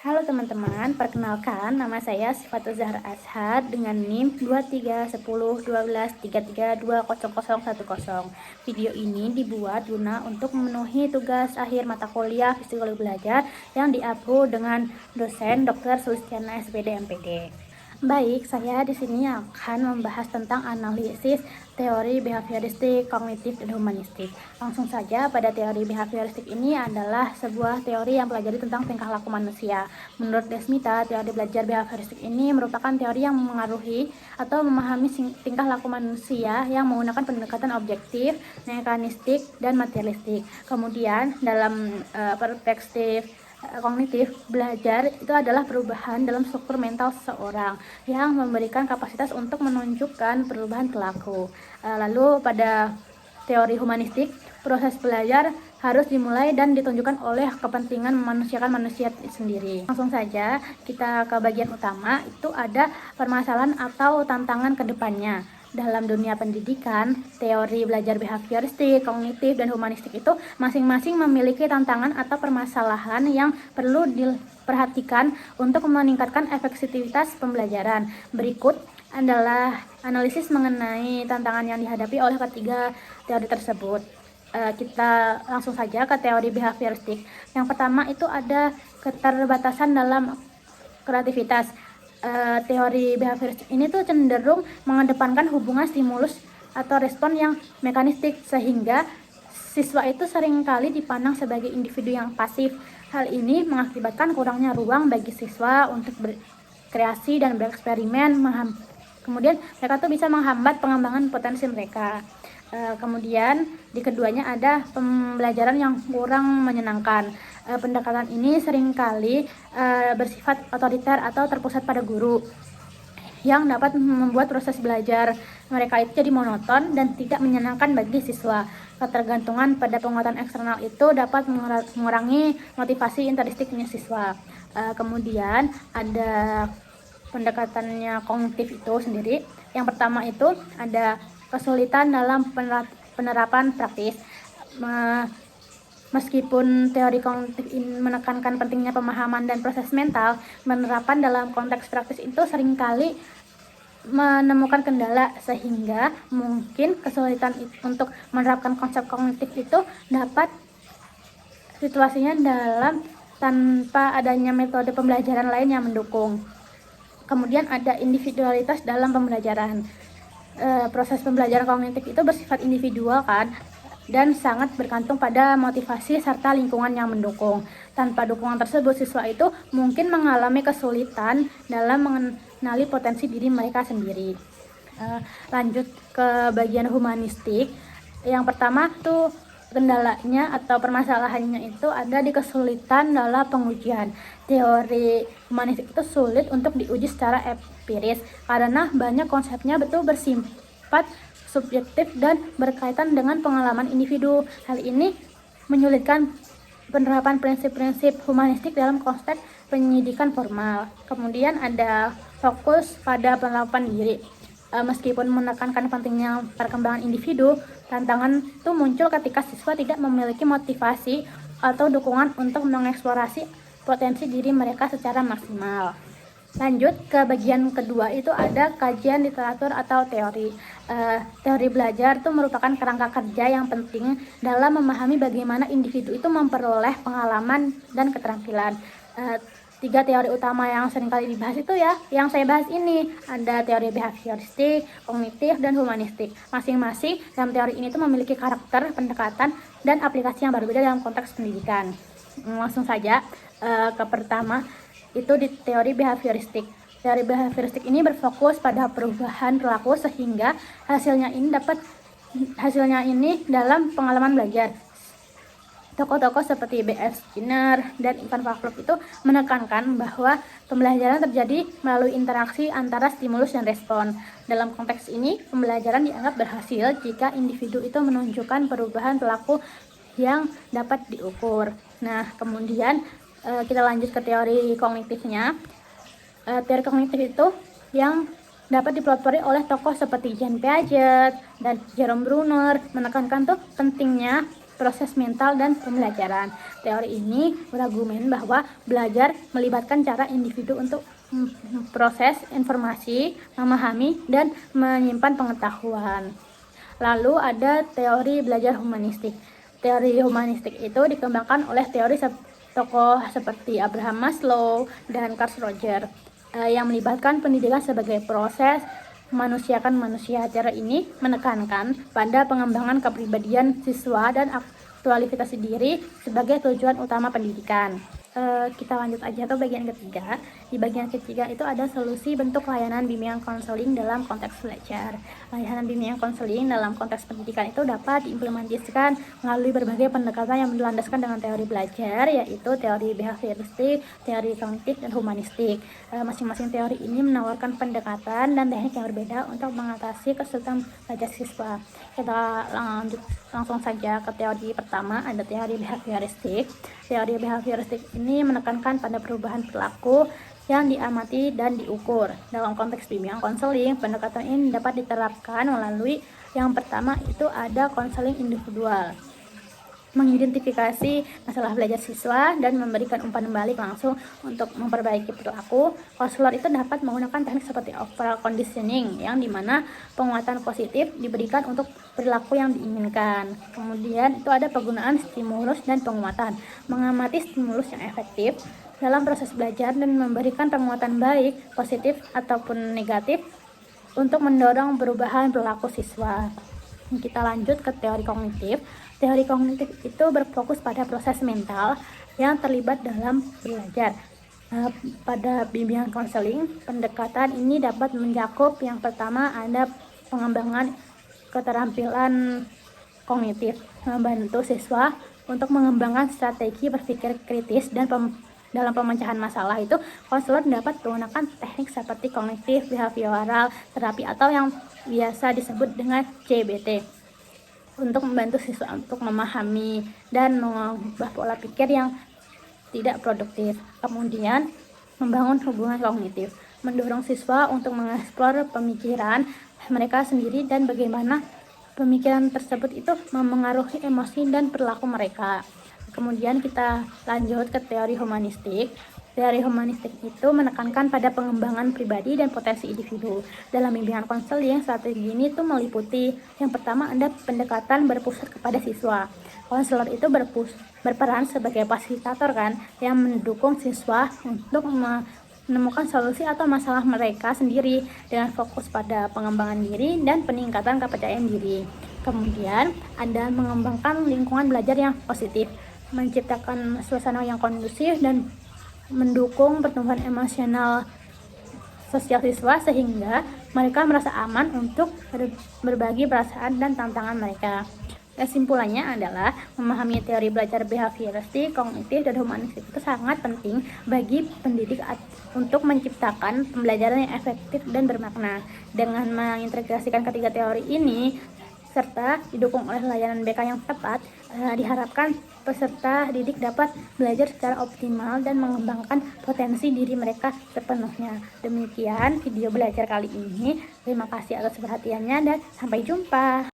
Halo teman-teman, perkenalkan nama saya Sifatul Zahra Ashad dengan NIM 23101233200010. Video ini dibuat guna untuk memenuhi tugas akhir mata kuliah Psikologi Belajar yang di-upload dengan dosen Dr. Sulistiana SPD MPD. Baik, saya di sini akan membahas tentang analisis teori behavioristik, kognitif, dan humanistik. Langsung saja, pada teori behavioristik ini adalah sebuah teori yang pelajari tentang tingkah laku manusia. Menurut Desmita, teori belajar behavioristik ini merupakan teori yang memengaruhi atau memahami tingkah laku manusia yang menggunakan pendekatan objektif, mekanistik, dan materialistik. Kemudian, dalam perspektif kognitif, belajar itu adalah perubahan dalam struktur mental seseorang yang memberikan kapasitas untuk menunjukkan perubahan perilaku. Lalu pada teori humanistik, proses belajar harus dimulai dan ditunjukkan oleh kepentingan memanusiakan manusia sendiri. Langsung saja kita ke bagian utama, itu ada permasalahan atau tantangan ke depannya. Dalam dunia pendidikan, teori belajar behavioristik, kognitif, dan humanistik itu masing-masing memiliki tantangan atau permasalahan yang perlu diperhatikan untuk meningkatkan efektivitas pembelajaran. Berikut adalah analisis mengenai tantangan yang dihadapi oleh ketiga teori tersebut. Kita langsung saja ke teori behavioristik. Yang pertama itu ada keterbatasan dalam kreativitas. Teori behavioristik ini tuh cenderung mengedepankan hubungan stimulus atau respon yang mekanistik, sehingga siswa itu seringkali dipandang sebagai individu yang pasif. Hal ini mengakibatkan kurangnya ruang bagi siswa untuk berkreasi dan bereksperimen. Kemudian mereka tuh bisa menghambat pengembangan potensi mereka. Kemudian di keduanya ada pembelajaran yang kurang menyenangkan. Pendekatan ini seringkali bersifat otoriter atau terpusat pada guru, yang dapat membuat proses belajar mereka itu jadi monoton dan tidak menyenangkan bagi siswa. Ketergantungan pada penguatan eksternal itu dapat mengurangi motivasi intrinstiknya siswa. Kemudian ada pendekatannya kognitif itu sendiri. Yang pertama itu ada kesulitan dalam penerapan praktis. Meskipun teori kognitif ini menekankan pentingnya pemahaman dan proses mental, penerapan dalam konteks praktis itu seringkali menemukan kendala, sehingga mungkin kesulitan untuk menerapkan konsep kognitif itu dapat situasinya dalam tanpa adanya metode pembelajaran lain yang mendukung. Kemudian ada individualitas dalam pembelajaran. Proses pembelajaran kognitif itu bersifat individual kan, dan sangat bergantung pada motivasi serta lingkungan yang mendukung. Tanpa dukungan tersebut, siswa itu mungkin mengalami kesulitan dalam mengenali potensi diri mereka sendiri. Lanjut ke bagian humanistik. Yang pertama tuh kendalanya atau permasalahannya itu ada di kesulitan dalam pengujian. Teori humanistik itu sulit untuk diuji secara empiris karena banyak konsepnya betul bersifat subjektif dan berkaitan dengan pengalaman individu. Hal ini menyulitkan penerapan prinsip-prinsip humanistik dalam konteks pendidikan formal. Kemudian ada fokus pada penerapan diri. Meskipun menekankan pentingnya perkembangan individu, tantangan itu muncul ketika siswa tidak memiliki motivasi atau dukungan untuk mengeksplorasi potensi diri mereka secara maksimal. Lanjut ke bagian kedua, itu ada kajian literatur atau teori. Teori belajar itu merupakan kerangka kerja yang penting dalam memahami bagaimana individu itu memperoleh pengalaman dan keterampilan. Tiga teori utama yang seringkali dibahas itu ya, yang saya bahas ini, ada teori behavioristik, kognitif, dan humanistik. Masing-masing dalam teori ini tuh memiliki karakter, pendekatan, dan aplikasi yang berbeda dalam konteks pendidikan. Langsung saja ke pertama, itu di teori behavioristik. Teori behavioristik ini berfokus pada perubahan perilaku sehingga hasilnya ini dalam pengalaman belajar. Tokoh-tokoh seperti B.F. Skinner dan Ivan Pavlov itu menekankan bahwa pembelajaran terjadi melalui interaksi antara stimulus dan respon. Dalam konteks ini, pembelajaran dianggap berhasil jika individu itu menunjukkan perubahan perilaku yang dapat diukur. Nah, kemudian kita lanjut ke teori kognitifnya. Teori kognitif itu yang dapat dipelopori oleh tokoh seperti Jean Piaget dan Jerome Bruner menekankan tuh pentingnya proses mental dan pembelajaran. Teori ini berargumen bahwa belajar melibatkan cara individu untuk proses informasi, memahami, dan menyimpan pengetahuan. Lalu ada teori belajar humanistik. Teori humanistik itu dikembangkan oleh teori tokoh seperti Abraham Maslow dan Carl Rogers yang melibatkan pendidikan sebagai proses memanusiakan manusia. Cara ini menekankan pada pengembangan kepribadian siswa dan aktualisasi diri sebagai tujuan utama pendidikan. Kita lanjut aja ke bagian ketiga. Di bagian ketiga itu ada solusi bentuk layanan bimbingan konseling dalam konteks belajar. Layanan bimbingan konseling dalam konteks pendidikan itu dapat diimplementasikan melalui berbagai pendekatan yang berlandaskan dengan teori belajar, yaitu teori behavioristik, teori kognitif, dan humanistik. Masing-masing teori ini menawarkan pendekatan dan teknik yang berbeda untuk mengatasi kesulitan belajar siswa. Kita langsung saja ke teori pertama, ada teori behavioristik. Teori behavioristik ini menekankan pada perubahan perilaku yang diamati dan diukur. Dalam konteks bimbingan konseling, pendekatan ini dapat diterapkan melalui yang pertama itu ada konseling individual, mengidentifikasi masalah belajar siswa dan memberikan umpan balik langsung untuk memperbaiki perilaku. Konselor itu dapat menggunakan teknik seperti overall conditioning, yang dimana penguatan positif diberikan untuk perilaku yang diinginkan. Kemudian itu ada penggunaan stimulus dan penguatan, mengamati stimulus yang efektif dalam proses belajar dan memberikan penguatan baik, positif ataupun negatif untuk mendorong perubahan perilaku siswa. Kita lanjut ke teori kognitif. Teori kognitif itu berfokus pada proses mental yang terlibat dalam belajar. Pada bimbingan konseling, pendekatan ini dapat mencakup yang pertama ada pengembangan keterampilan kognitif, membantu siswa untuk mengembangkan strategi berpikir kritis dan dalam pemecahan masalah. Itu konselor dapat menggunakan teknik seperti kognitif behavioral terapi atau yang biasa disebut dengan CBT untuk membantu siswa untuk memahami dan mengubah pola pikir yang tidak produktif. Kemudian membangun hubungan kognitif, mendorong siswa untuk mengeksplor pemikiran mereka sendiri dan bagaimana pemikiran tersebut itu memengaruhi emosi dan perilaku mereka. Kemudian kita lanjut ke teori humanistik. Teori humanistik itu menekankan pada pengembangan pribadi dan potensi individu. Dalam bimbingan konseling, strategi ini tuh meliputi yang pertama ada pendekatan berpusat kepada siswa. Konselor itu berperan sebagai fasilitator yang mendukung siswa untuk menemukan solusi atau masalah mereka sendiri dengan fokus pada pengembangan diri dan peningkatan kepercayaan diri. Kemudian ada mengembangkan lingkungan belajar yang positif, menciptakan suasana yang kondusif dan mendukung pertumbuhan emosional sosial siswa sehingga mereka merasa aman untuk berbagi perasaan dan tantangan mereka. Kesimpulannya adalah memahami teori belajar behavioristik, kognitif, dan humanistik itu sangat penting bagi pendidik untuk menciptakan pembelajaran yang efektif dan bermakna. Dengan mengintegrasikan ketiga teori ini serta didukung oleh layanan BK yang tepat, diharapkan peserta didik dapat belajar secara optimal dan mengembangkan potensi diri mereka sepenuhnya. Demikian video belajar kali ini. Terima kasih atas perhatiannya dan sampai jumpa.